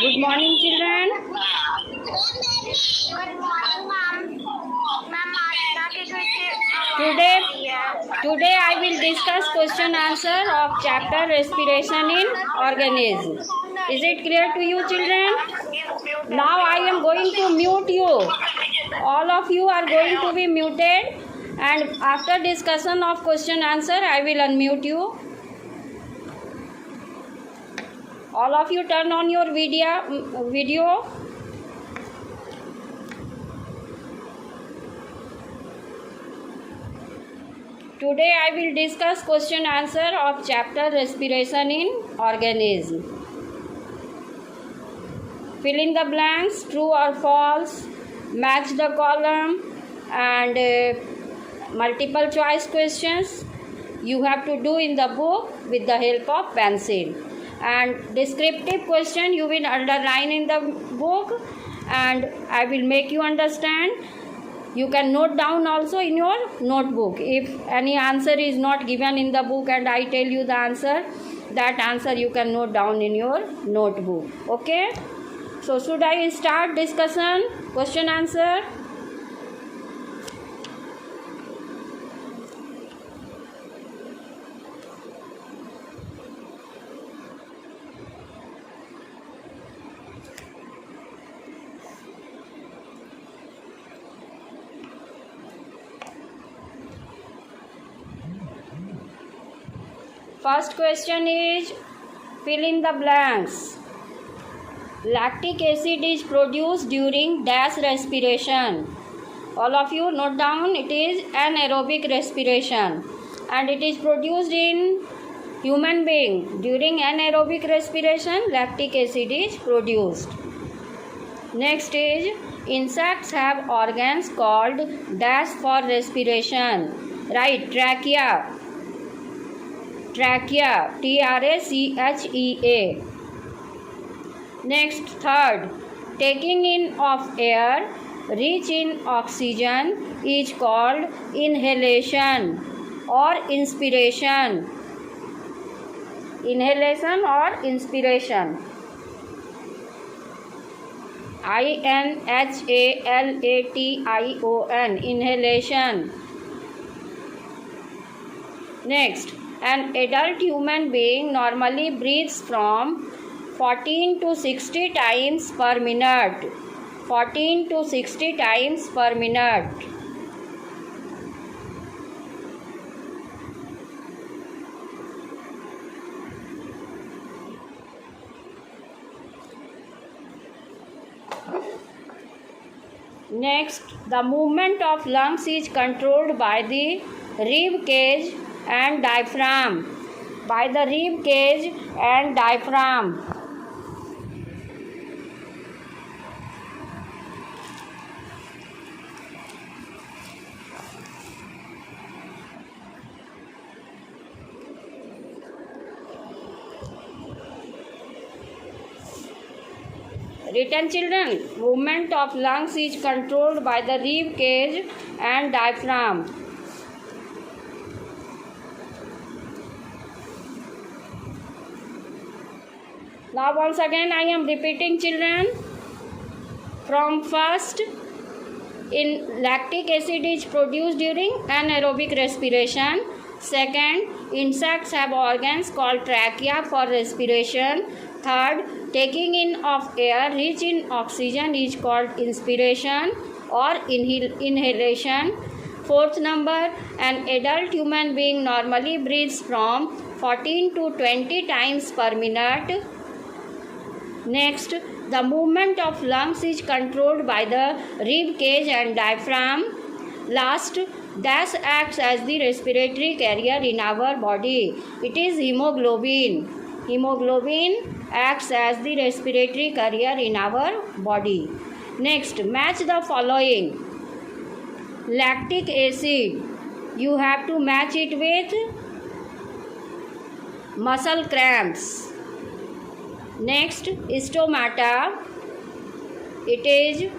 Good morning, children. Good morning, ma'am. Ma'am, Today I will discuss question answer of chapter respiration in organism. Is it clear to you, children? Now I am going to mute you. All of you are going to be muted, and after discussion of question answer I will unmute you. All of you turn on your video. Today I will discuss question answer of chapter respiration in organism. Fill in the blanks, true or false, match the column, and multiple choice questions you have to do in the book with the help of pencil. And descriptive question you will underline in the book, and I will make you understand. You can note down also in your notebook. If any answer is not given in the book and I tell you the answer, that answer you can note down in your notebook. Okay? So should I start discussion, question answer? First question is fill in the blanks. Lactic acid is produced during dash respiration. All of you note down, it is anaerobic respiration and it is produced in human being. During anaerobic respiration, lactic acid is produced. Next is insects have organs called dash for respiration. Right, trachea. Trachea, Trachea. Next, third, taking in of air rich in oxygen is called inhalation or inspiration. Inhalation or inspiration. Inhalation, inhalation. Next, an adult human being normally breathes from 14 to 60 times per minute. 14 to 60 times per minute. Next, the movement of lungs is controlled by the rib cage and diaphragm. By the rib cage and diaphragm. Written, children, movement of lungs is controlled by the rib cage and diaphragm. Now once again I am repeating, children. From first, in lactic acid is produced during anaerobic respiration. Second, insects have organs called trachea for respiration. Third, taking in of air rich in oxygen is called inspiration or inhalation. Fourth number, an adult human being normally breathes from 14 to 20 times per minute. Next, the movement of lungs is controlled by the rib cage and diaphragm. Last, dash acts as the respiratory carrier in our body. It is hemoglobin. Hemoglobin acts as the respiratory carrier in our body. Next, match the following. Lactic acid, you have to match it with muscle cramps. Next, stomata, it is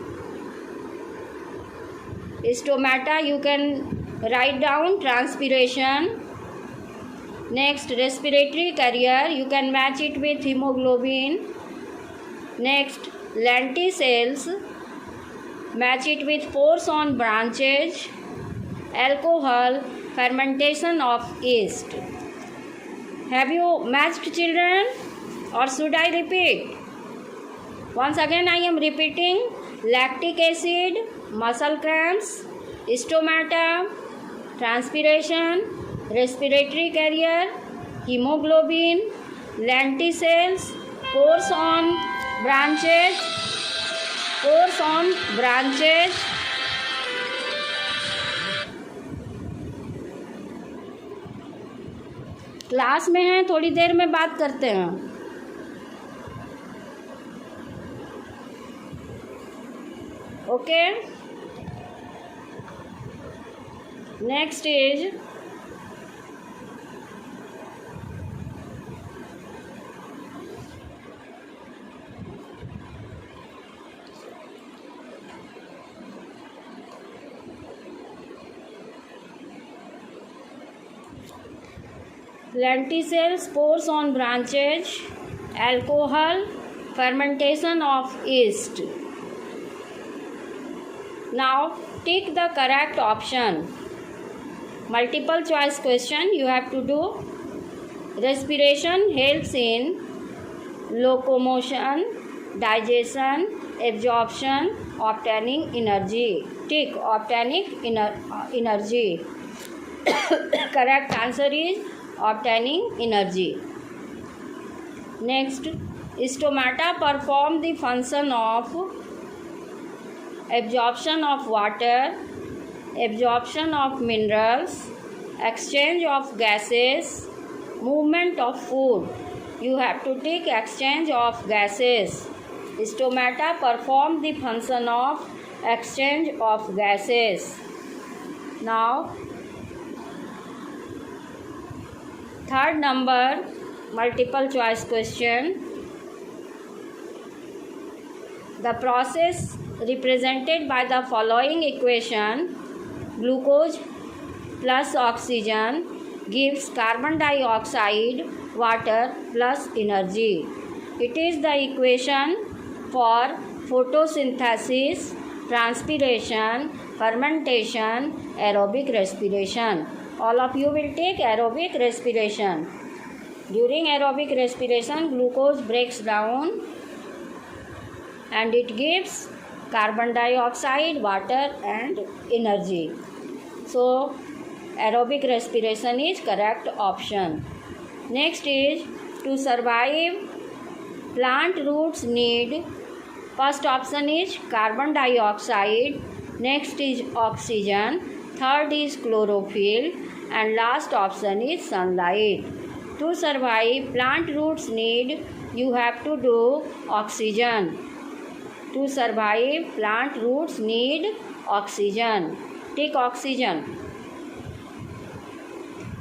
stomata, you can write down transpiration. Next, respiratory carrier, you can match it with hemoglobin. Next, lenticels, match it with pores on branches, alcohol, fermentation of yeast. Have you matched, children, or should I repeat? Once again I am repeating: lactic acid, muscle cramps, stomata, transpiration, respiratory carrier, hemoglobin, lenticels, pores on branches, class में हैं, थोड़ी देर में बात करते हैं. Okay. Next is lenticels, pores on branches, alcohol, fermentation of yeast. Now take the correct option. Multiple choice question you have to do. Respiration helps in locomotion, digestion, absorption, obtaining energy. Tick, obtaining energy. Correct answer is obtaining energy. Next, stomata perform the function of absorption of water, absorption of minerals, exchange of gases, movement of food. You have to take exchange of gases. Stomata perform the function of exchange of gases. Now, third number multiple choice question. The process represented by the following equation: glucose plus oxygen gives carbon dioxide, water plus energy. It is the equation for photosynthesis, transpiration, fermentation, aerobic respiration. All of you will take aerobic respiration. During aerobic respiration, glucose breaks down and it gives carbon dioxide, water and energy. So, aerobic respiration is correct option. Next is, to survive, plant roots need, first option is carbon dioxide, next is oxygen, third is chlorophyll and last option is sunlight. To survive, plant roots need, you have to do oxygen. To survive, plant roots need oxygen. Take oxygen.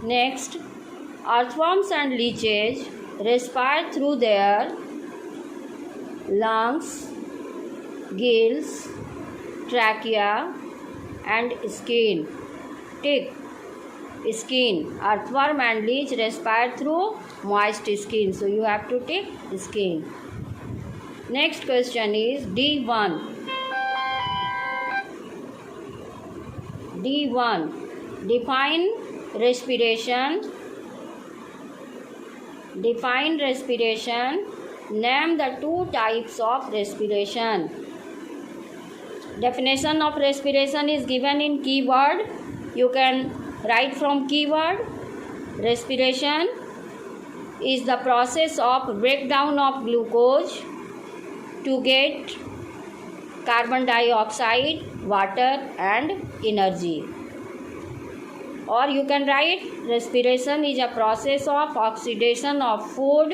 Next, earthworms and leeches respire through their lungs, gills, trachea and skin. Tick. Skin. Earthworm and leech respire through moist skin. So you have to take skin. Next question is D1. D1. Define respiration. Define respiration. Name the two types of respiration. Definition of respiration is given in keyword. You can write from keyword. Respiration is the process of breakdown of glucose to get carbon dioxide, water and energy. Or you can write respiration is a process of oxidation of food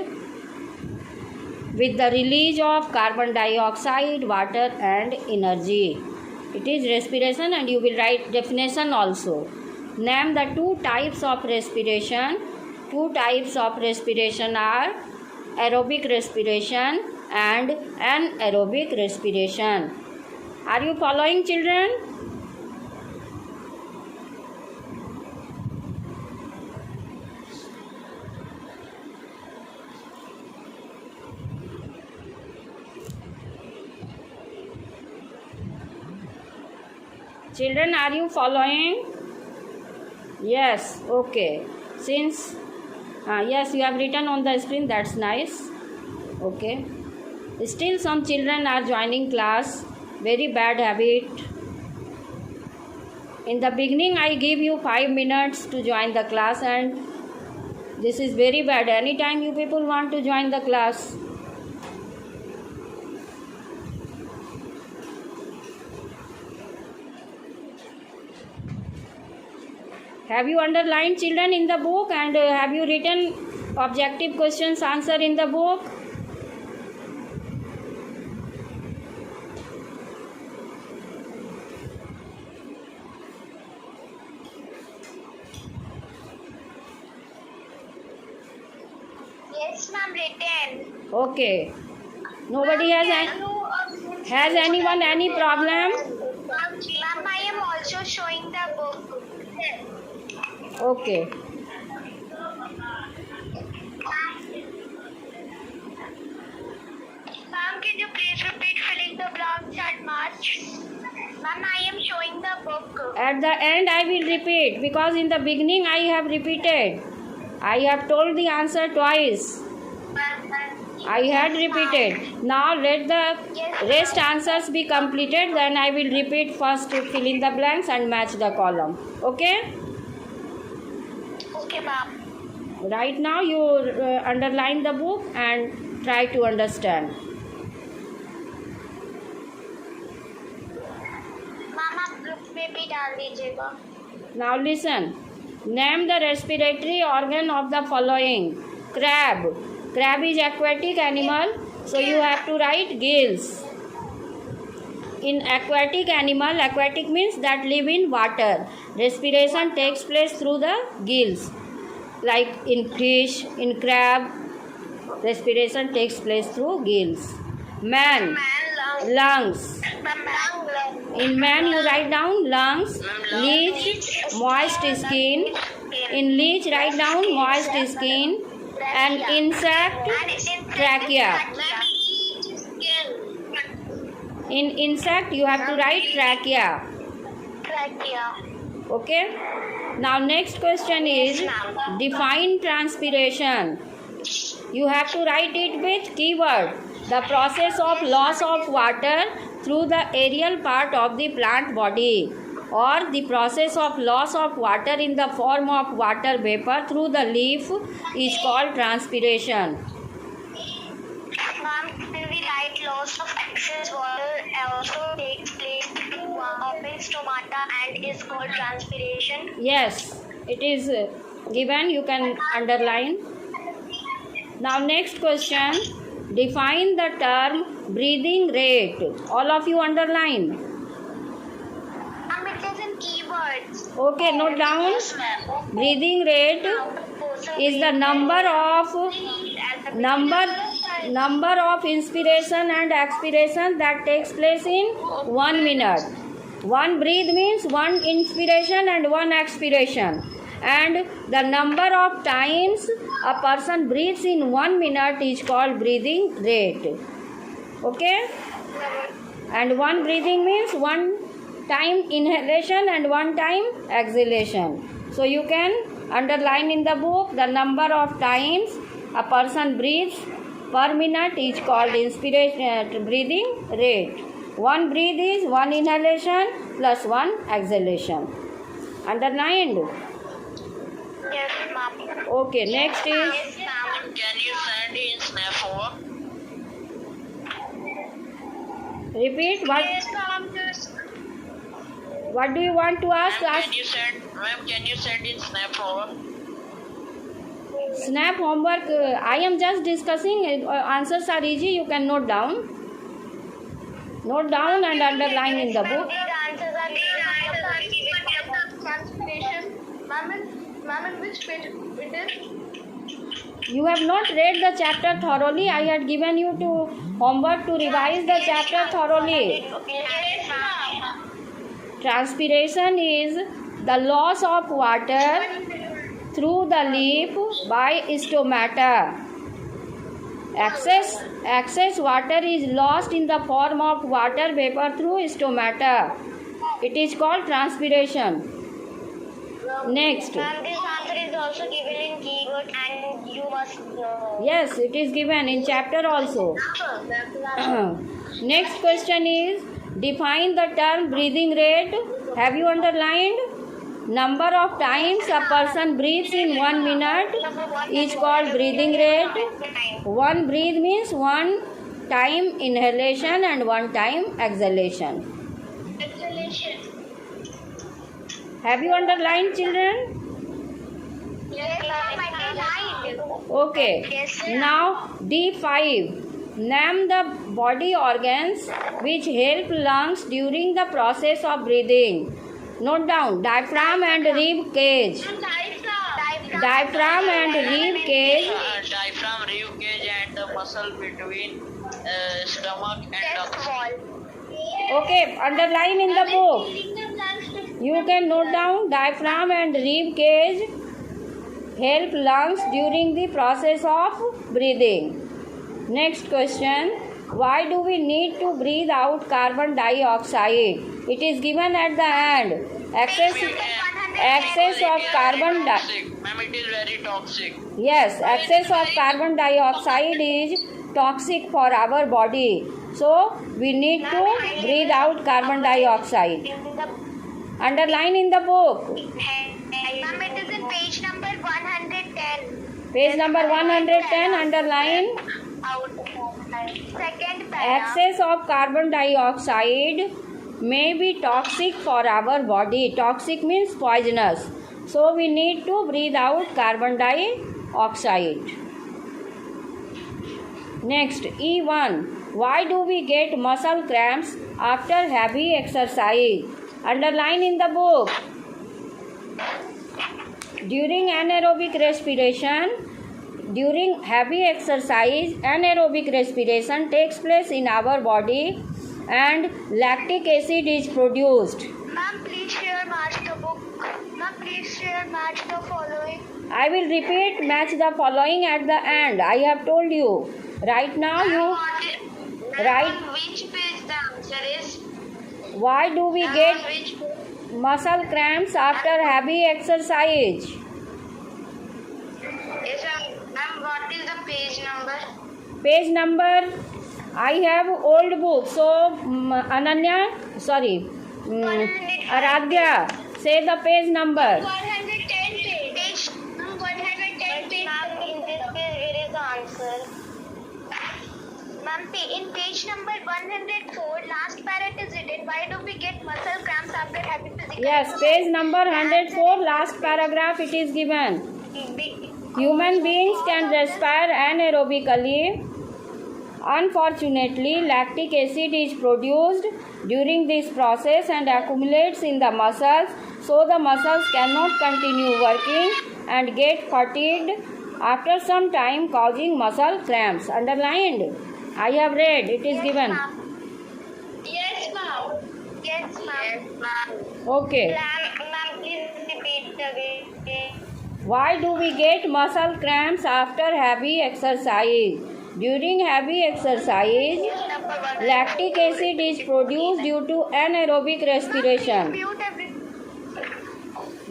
with the release of carbon dioxide, water and energy. It is respiration and you will write definition also. Name the two types of respiration. Two types of respiration are aerobic respiration and anaerobic respiration. Are you following, children? Children, are you following? Yes, okay. Since, yes, you have written on the screen, that's nice. Okay. Still some children are joining class. Very bad habit. In the beginning, I give you 5 minutes to join the class, and this is very bad. Anytime you people want to join the class. Have you underlined, children, in the book, and have you written objective questions answer in the book? Yes, ma'am, written. Okay. Nobody has anyone any problem? Ma'am, I am also showing the book. Okay. Ma'am, can you please repeat filling the blanks at March? Ma'am, I am showing the book. At the end, I will repeat, because in the beginning I have repeated. I have told the answer twice. I had repeated. Now let the rest answers be completed. Then I will repeat first to fill in the blanks and match the column. Okay? Okay, ma'am. Right now you underline the book and try to understand. Ma'am आप group में भी डाल दीजिएगा. Now listen. Name the respiratory organ of the following. Crab. Crab is aquatic animal, so you have to write gills. In aquatic animal, aquatic means that live in water. Respiration takes place through the gills. Like in fish, in crab, respiration takes place through gills. Man, lungs. In man you write down lungs. Leech, moist skin. In leech write down moist skin. And insect, trachea. In insect you have to write trachea. Okay. Now next question is define transpiration. You have to write it with keyword. The process of loss of water through the aerial part of the plant body, or the process of loss of water in the form of water vapor through the leaf is called transpiration. Ma'am, when we write loss of excess water also takes place of its stomata and is called transpiration. Yes, it is given. You can underline. Now next question. Define the term breathing rate. All of you underline. Ma'am, it is in keywords. Okay, note down. Yes, ma'am. Breathing rate is the number of inspiration and expiration that takes place in 1 minute. One breath means one inspiration and one expiration. And the number of times a person breathes in 1 minute is called breathing rate. Okay? And one breathing means one time inhalation and one time exhalation. So you can underline in the book the number of times a person breathes per minute is called inspiration breathing rate. One breath is one inhalation plus one exhalation. Underlined? Yes, ma'am. Okay, next is Yes, ma'am. Can you send in Snap 4? repeat Yes, ma'am. Just what do you want to ask? Ma'am, Ask can you send in Snap 4? snap homework. I am just discussing. Answers are easy. You can note down. Note down and underline in the book. the answers are transpiration. Ma'am, in which page it is? You have not read the chapter thoroughly. I had given you to homework to revise the chapter thoroughly. Yes, ma'am. Transpiration is the loss of water through the leaf by stomata. Excess water is lost in the form of water vapor through stomata. It is called transpiration. Next. Ma'am, this answer is also given in keyword and you must know. Yes, it is given in chapter also. Next question is, define the term breathing rate. Have you underlined? Number of times a person breathes in 1 minute is called breathing rate. One breathe means one time inhalation and one time exhalation. Have you underlined, children? Yes, ma'am, I did. Okay. Yes, sir. Now D5. Name the body organs which help lungs during the process of breathing. Note down: diaphragm and rib cage. Diaphragm and rib cage. Diaphragm, rib cage, and the muscle between stomach and Chest lungs. wall. Okay, underline in the book. You can note down: diaphragm and rib cage help lungs during the process of breathing. Next question. Why do we need to breathe out carbon dioxide? It is given at the end. Excess of carbon dioxide. Ma'am, it is very toxic. Yes, excess of carbon dioxide is toxic for our body. So, we need to breathe out carbon dioxide. Underline in the book. Ma'am, it is in page number 110. Page number 110, underline. Second para. Excess of carbon dioxide may be toxic for our body. Toxic means poisonous. So, we need to breathe out carbon dioxide. Next, E1. Why do we get muscle cramps after heavy exercise? Underline in the book. During anaerobic respiration, during heavy exercise, anaerobic respiration takes place in our body and lactic acid is produced. Ma'am, please share match the book. Ma'am, please share match the following. I will repeat match the following at the end. I have told you. Right now you write. Which page the answer is? Why do we get Which page? muscle cramps after heavy exercise? Yes, ma'am, what is the page number? Page number, I have old book. So Ananya, sorry, Aradhya, say the page number. 110 page. Ma'am, 110 page. Ma'am, in this page, where is the answer? Ma'am, in page number 104, last parrot is written. Why do we get muscle cramps after heavy physical? Yes, page number 104, last paragraph it is given. Human beings can respire anaerobically. Unfortunately, lactic acid is produced during this process and accumulates in the muscles, so the muscles cannot continue working and get fatigued after some time, causing muscle cramps. Underlined? I have read, it is given. Yes, ma'am. Yes, ma'am. Okay. Ma'am, please repeat again. Why do we get muscle cramps after heavy exercise? During heavy exercise, lactic acid is produced due to anaerobic respiration. Mute every.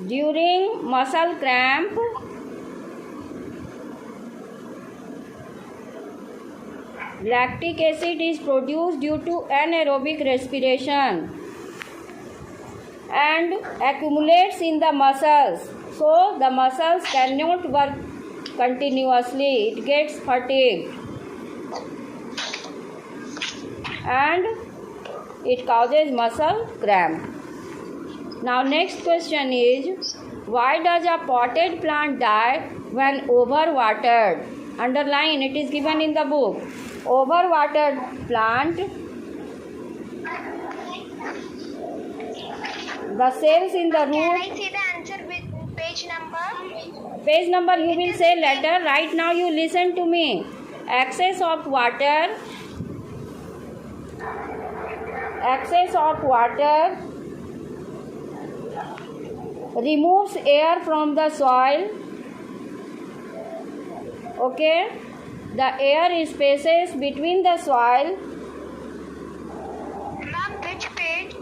During muscle cramp, lactic acid is produced due to anaerobic respiration and accumulates in the muscles. So the muscles cannot work continuously. It gets fatigued and it causes muscle cramp. Now next question is, why does a potted plant die when overwatered? Underline, it is given in the book. Overwatered plant, the cells in the Can root. I see the answer with page number? Page number you will say later. Right now you listen to me. Excess of water removes air from the soil. Okay, the air spaces between the soil. Ma'am, which page?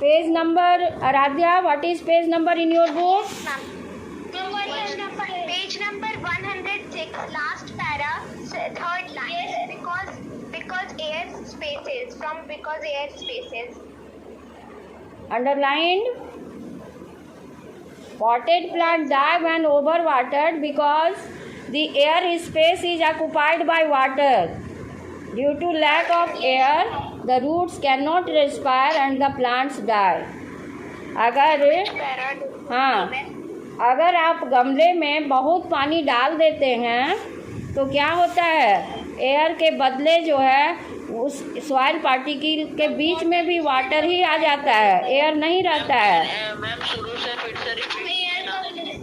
Page number, Aradhya, what is page number in your book? Page number 106, last para, third line. Because air spaces. Because air spaces. Underlined. Potted plant die when overwatered because the air space is occupied by water. Due to lack of air, the roots cannot respire and the plants die. अगर आप गमले में बहुत पानी डाल देते हैं तो क्या होता है, एयर के बदले जो है उस सॉइल पार्टिकल के बीच में भी वाटर ही आ जाता है, एयर नहीं रहता है. मैम शुरू से फिर से रिपीट कीजिए.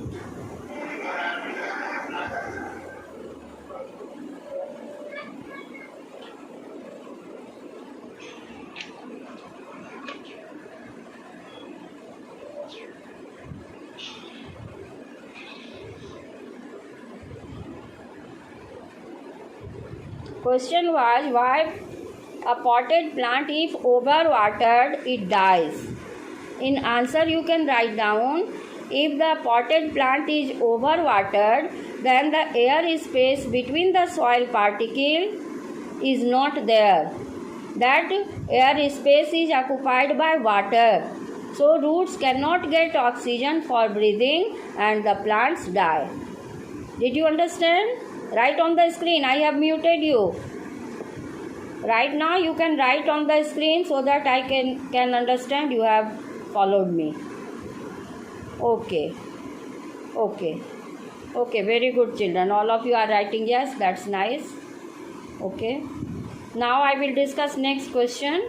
Question was why a potted plant, if overwatered, it dies. In answer you can write down, if the potted plant is overwatered, then the air space between the soil particle is not there. That air space is occupied by water. So roots cannot get oxygen for breathing and the plants die. Did you understand? Write on the screen. I have muted you. Right now you can write on the screen so that I can understand you have followed me. Okay. Very good, children. All of you are writing yes. That's nice. Okay. Now I will discuss next question.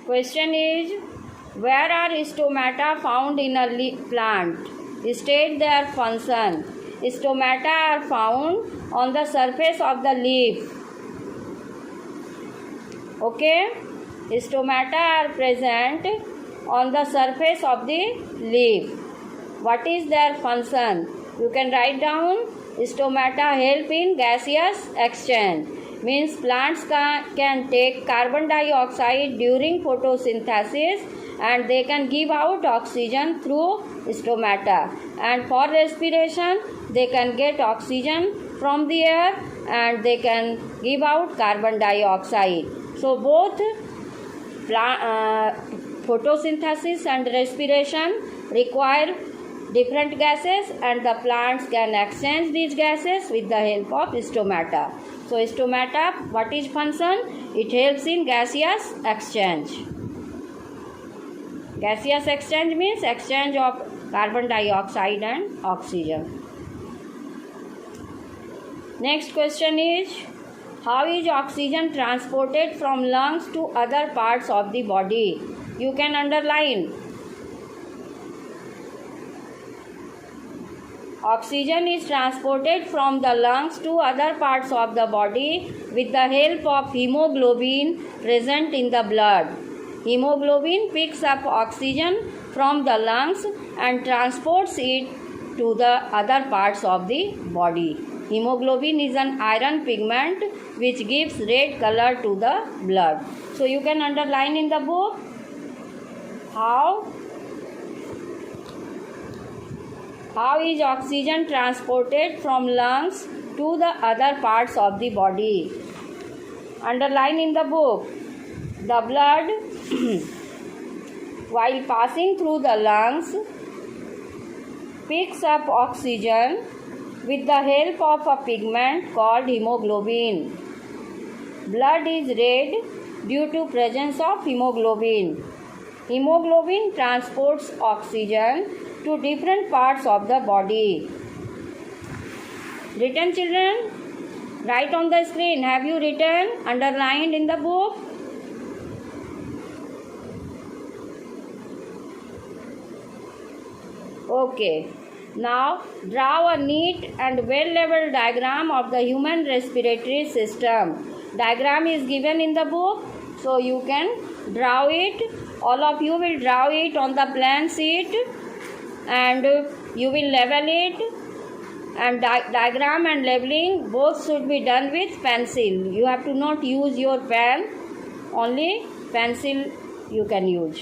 Question is, where are stomata found in a plant? State their function. Stomata are found on the surface of the leaf. Okay? Stomata are present on the surface of the leaf. What is their function? You can write down. Stomata help in gaseous exchange. Means plants can take carbon dioxide during photosynthesis and they can give out oxygen through stomata. And for respiration, they can get oxygen from the air and they can give out carbon dioxide. So both photosynthesis and respiration require different gases and the plants can exchange these gases with the help of stomata. So stomata, what is function? It helps in gaseous exchange. Gaseous exchange means exchange of carbon dioxide and oxygen. Next question is, how is oxygen transported from lungs to other parts of the body? You can underline. Oxygen is transported from the lungs to other parts of the body with the help of hemoglobin present in the blood. Hemoglobin picks up oxygen from the lungs and transports it to the other parts of the body. Hemoglobin is an iron pigment which gives red color to the blood. So you can underline in the book how is oxygen transported from lungs to the other parts of the body. Underline in the book. The blood while passing through the lungs picks up oxygen with the help of a pigment called hemoglobin. Blood is red due to presence of hemoglobin. Hemoglobin transports oxygen to different parts of the body. Written, children? Write on the screen. Have you written? Underlined in the book? Okay. Now draw a neat and well-leveled diagram of the human respiratory system. Diagram is given in the book, so you can draw it. All of you will draw it on the plan sheet and you will level it and diagram and labeling both should be done with pencil. You have to not use your pen, only pencil you can use.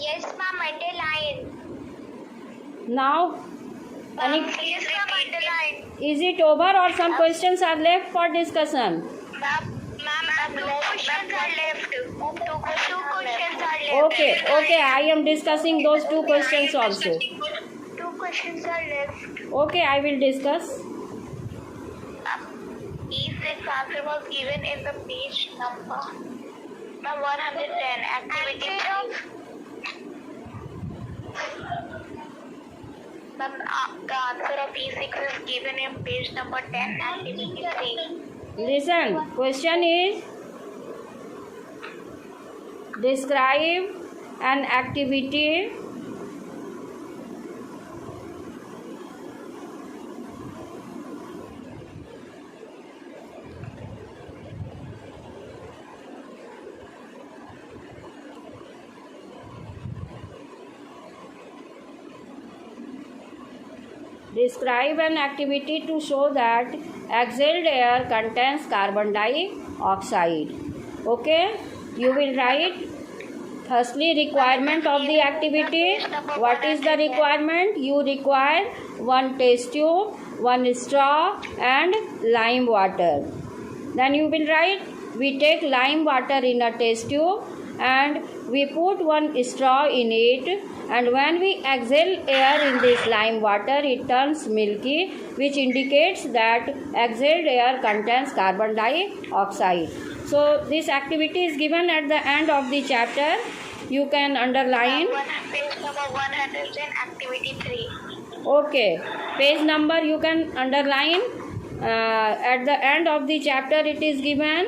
Yes, ma'am, underline. Now, any, Yes, ma'am, underline. is it over or some questions are left for discussion? Ma'am, two questions are left. Two questions are left. Okay, I am discussing those two questions also. Two questions are left. Okay, I will discuss. If this answer was given in the page number 110, activity the answer of E6 is given in page number 10, activity 3. Listen, question is describe an activity to show that exhaled air contains carbon dioxide. Okay, you will write firstly requirement of the activity. What is the requirement? You require one test tube, one straw and lime water. Then you will write we take lime water in a test tube and we put one straw in it, and when we exhale air in this lime water it turns milky, which indicates that exhaled air contains carbon dioxide. So this activity is given at the end of the chapter. You can underline. Page number 110, activity 3. Okay, page number you can underline. At the end of the chapter it is given.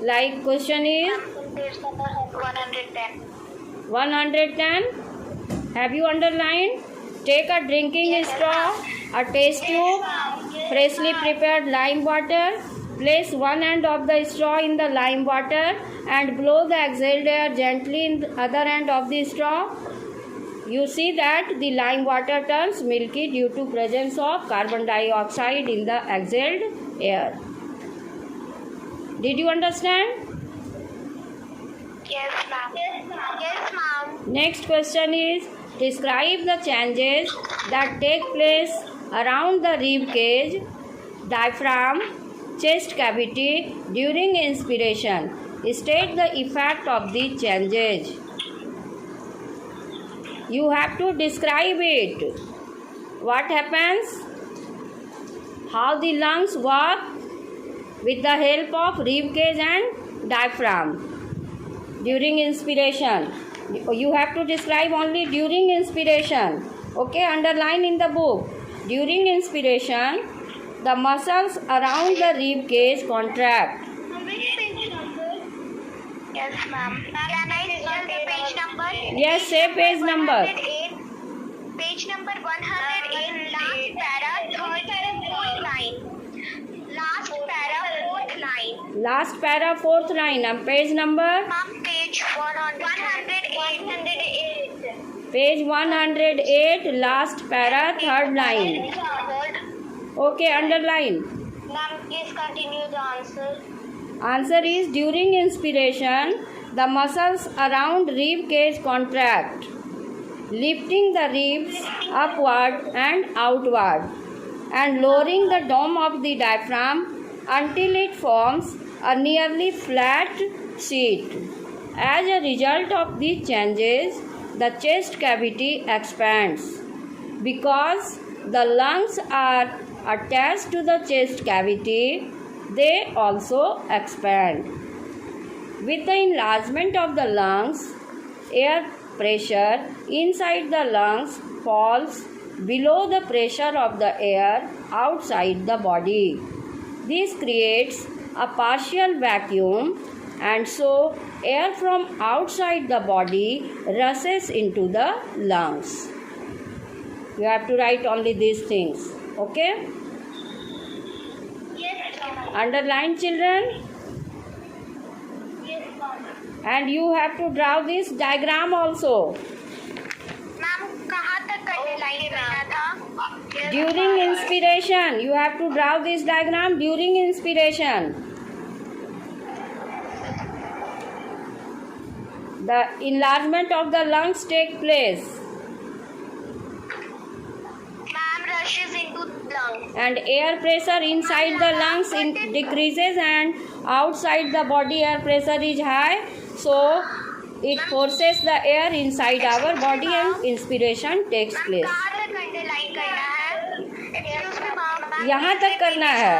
Like question is Page number 110. 110. Have you underlined? Take a drinking straw, a test tube, freshly prepared lime water. Place one end of the straw in the lime water and blow the exhaled air gently in the other end of the straw. You see that the lime water turns milky due to presence of carbon dioxide in the exhaled air. Did you understand? Yes, ma'am. Yes, ma'am. Next question is describe the changes that take place around the rib cage, diaphragm, chest cavity during inspiration. State the effect of the changes. You have to describe it. What happens? How the lungs work with the help of rib cage and diaphragm during inspiration. You have to describe only during inspiration. Okay, underline in the book. During inspiration, the muscles around the rib cage contract. Yes, ma'am. Can I tell the page number? Yes, say page number. 108. Page number 108. Last para, fourth line. Last para, fourth line. Last para, fourth line. And page number? Ma'am, page 108. Page 108, last para, third line. Okay, underline. Ma'am, please continue the answer. Answer is during inspiration, the muscles around rib cage contract, lifting the ribs upward and outward and lowering the dome of the diaphragm until it forms a nearly flat sheet. As a result of these changes, the chest cavity expands. Because the lungs are attached to the chest cavity, they also expand. With the enlargement of the lungs, air pressure inside the lungs falls below the pressure of the air outside the body. This creates a partial vacuum and so air from outside the body rushes into the lungs. You have to write only these things. Okay? Yes, ma'am. Underline, children. Yes, ma'am. And you have to draw this diagram also. Ma'am कहाँ तक underline करना था? During inspiration, you have to draw this diagram during inspiration. The enlargement of the lungs take place Ma'am rushes into the lungs. and air pressure inside the lungs decreases and outside the body air pressure is high. So it forces the air inside our body and inspiration takes ma'am place. कहाँ तक underline करना है? Excuse me, ma'am. यहाँ तक करना है.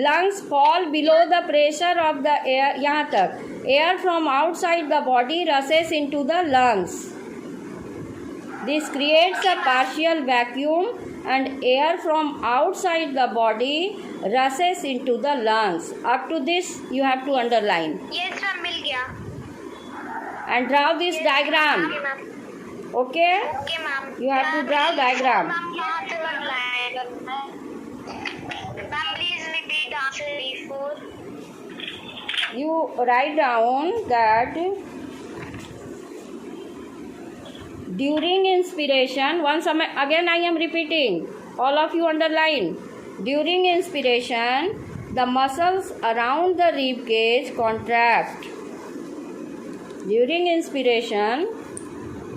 Lungs fall below the pressure of the air. यहाँ तक. Air from outside the body rushes into the lungs. This creates a partial vacuum and air from outside the body rushes into the lungs. Up to this you have to underline Yes, ma'am, मिल गया. and draw this diagram. Okay, ma'am. Okay? Okay, ma'am. You have to draw diagram. Ma'am, कहाँ तक underline करना है? Ma'am, please repeat the answer before. You write down that during inspiration, again I am repeating, all of you underline. During inspiration, the muscles around the rib cage contract. During inspiration,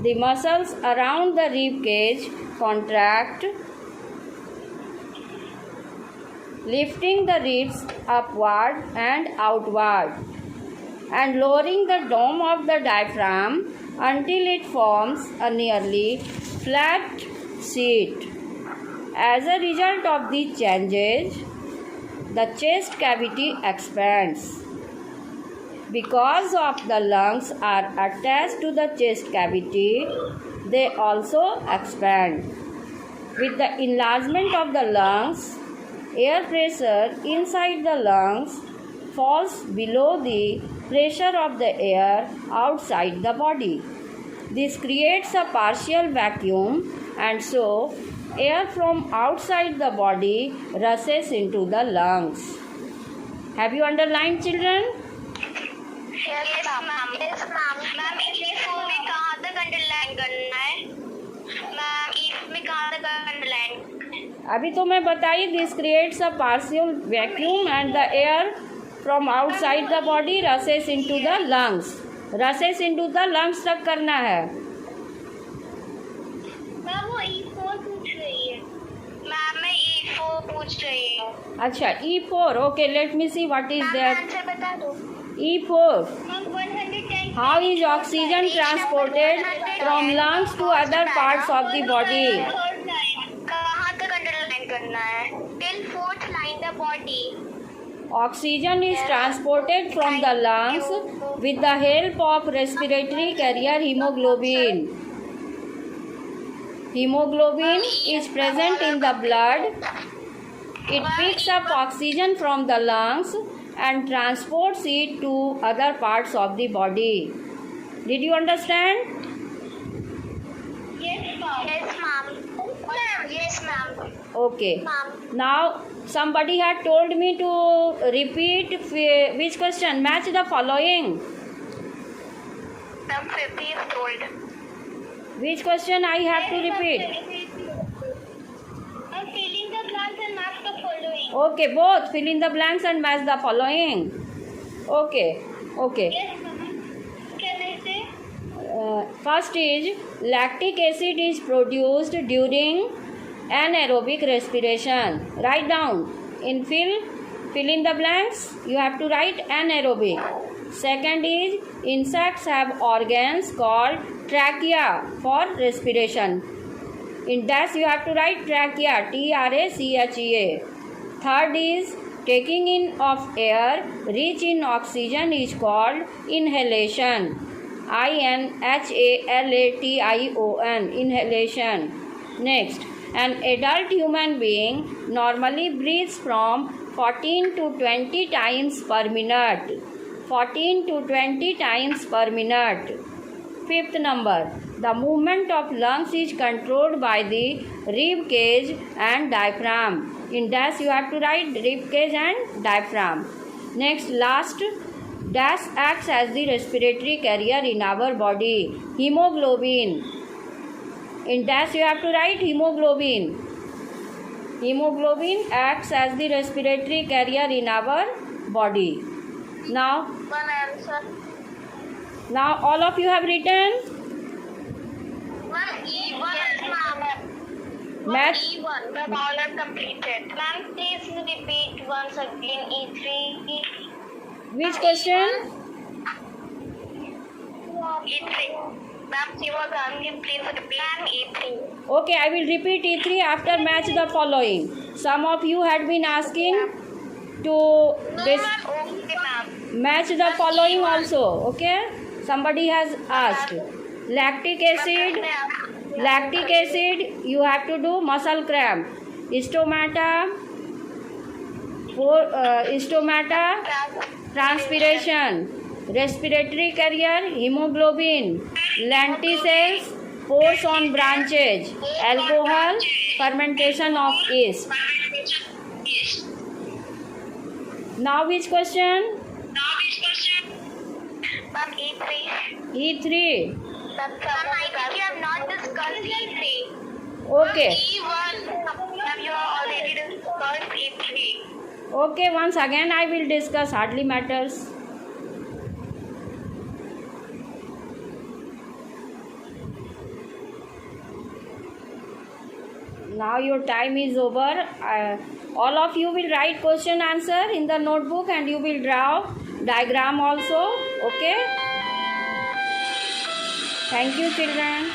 the muscles around the rib cage contract, lifting the ribs upward and outward and lowering the dome of the diaphragm until it forms a nearly flat sheet. As a result of these changes, the chest cavity expands. Because of the lungs are attached to the chest cavity, they also expand. With the enlargement of the lungs, air pressure inside the lungs falls below the pressure of the air outside the body. This creates a partial vacuum and so air from outside the body rushes into the lungs. Have you underlined, children? Yes, ma'am. Yes, ma'am. Ma'am, E4 में कहाँ तक underline करना है? Ma'am, E में कहाँ तक underline? अभी तो मैं बताई this creates a partial vacuum and the air from outside the body रसेस into the lungs. रसेस into the lungs तक करना है. मैम वो E4 पूछ रही है. मैम मैं E4 पूछ रही हूँ. अच्छा, E4. Okay, let me see what is that. Answer बता दो. E4. Ma'am 110. How is oxygen transported from lungs to other parts of the body? कहाँ तक अंडरलाइन करना है? Till fourth line the body. Oxygen is transported from the lungs with the help of respiratory carrier hemoglobin. Hemoglobin is present in the blood. It picks up oxygen from the lungs and transports it to other parts of the body. Did you understand? Yes, ma'am. Yes, ma'am. Yes, ma'am. Okay. Ma'am. Now somebody had told me to repeat which question? Match the following. Ma'am, 50 is told. Which question I have to repeat? I'm filling the blanks and match the following. Okay, both fill in the blanks and match the following. Okay. Yes, ma'am. Can I say? First is lactic acid is produced during anaerobic respiration. Write down. Fill in the blanks. You have to write anaerobic. Second is insects have organs called trachea for respiration. In dash you have to write trachea, Trachea. Third is taking in of air rich in oxygen is called inhalation. Inhalation. Inhalation. Next, an adult human being normally breathes from 14 to 20 times per minute. 14 to 20 times per minute. Fifth number, the movement of lungs is controlled by the rib cage and diaphragm. In dash you have to write rib cage and diaphragm. Next, last, dash acts as the respiratory carrier in our body. Hemoglobin. In dash you have to write hemoglobin. Hemoglobin acts as the respiratory carrier in our body. Now One answer. all of you have written. Ma'am, E1 is ma'am. Math. E1. Ma'am, all are completed. Ma'am, please repeat once again E3. Which question? E3. Ma'am, she was asking please repeat E3. Okay, I will repeat E3 after match the following. Some of you had been asking to Okay, ma'am. match the following also. Okay, somebody has asked. Lactic acid. Lactic acid, you have to do muscle cramp. Stomata, transpiration. Respiratory carrier, hemoglobin. Lenticels, pores on branches. Alcohol, fermentation of yeast. Now which question? Ma'am, E3. E3. Ma'am, I think you have not discussed E3. Okay. E1. Ma'am, you have already discussed E3. Okay, once again I will discuss, hardly matters. Now your time is over. All of you will write question answer in the notebook and you will draw diagram also. Okay. Thank you, children.